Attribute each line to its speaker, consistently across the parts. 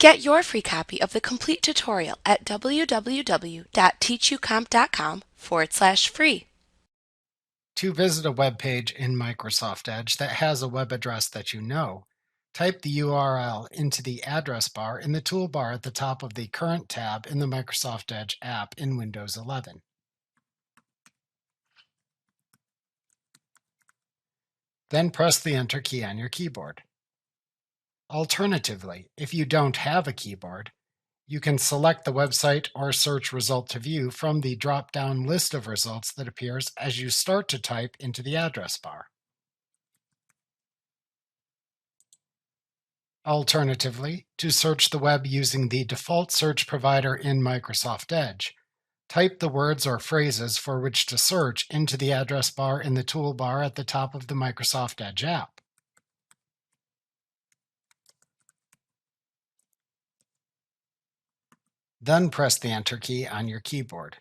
Speaker 1: Get your free copy of the complete tutorial at www.teachucomp.com/free.
Speaker 2: To visit a web page in Microsoft Edge that has a web address that you know, type the URL into the address bar in the toolbar at the top of the current tab in the Microsoft Edge app in Windows 11. Then press the Enter key on your keyboard. Alternatively, if you don't have a keyboard, you can select the website or search result to view from the drop-down list of results that appears as you start to type into the address bar. Alternatively, to search the web using the default search provider in Microsoft Edge, type the words or phrases for which to search into the address bar in the toolbar at the top of the Microsoft Edge app. Then press the Enter key on your keyboard.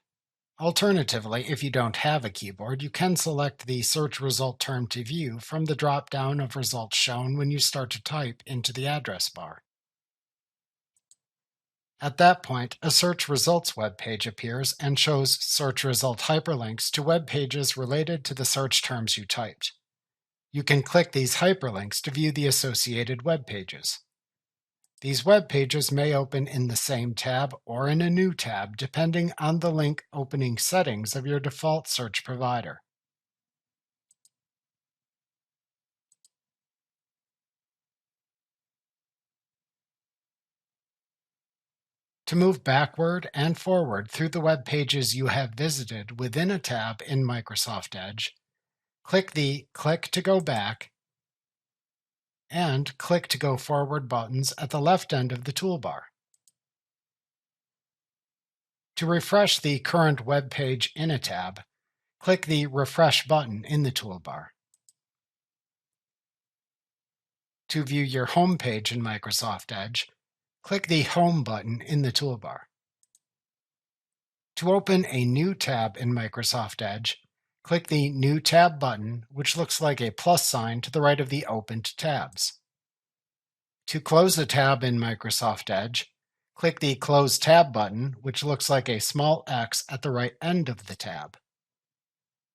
Speaker 2: Alternatively, if you don't have a keyboard, you can select the search result term to view from the drop-down of results shown when you start to type into the address bar. At that point, a search results web page appears and shows search result hyperlinks to web pages related to the search terms you typed. You can click these hyperlinks to view the associated web pages. These web pages may open in the same tab or in a new tab depending on the link opening settings of your default search provider. To move backward and forward through the web pages you have visited within a tab in Microsoft Edge, click the Click to Go Back and Click to Go Forward buttons at the left end of the toolbar. To refresh the current web page in a tab, click the Refresh button in the toolbar. To view your home page in Microsoft Edge, click the Home button in the toolbar. To open a new tab in Microsoft Edge, click the New Tab button, which looks like a plus sign to the right of the opened tabs. To close a tab in Microsoft Edge, click the Close Tab button, which looks like a small X at the right end of the tab.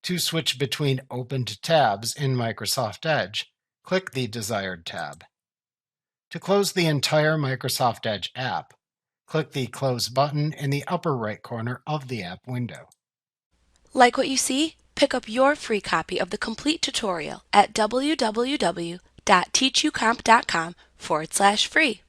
Speaker 2: To switch between opened tabs in Microsoft Edge, click the desired tab. To close the entire Microsoft Edge app, click the Close button in the upper right corner of the app window.
Speaker 1: Like what you see? Pick up your free copy of the complete tutorial at www.teachucomp.com/free.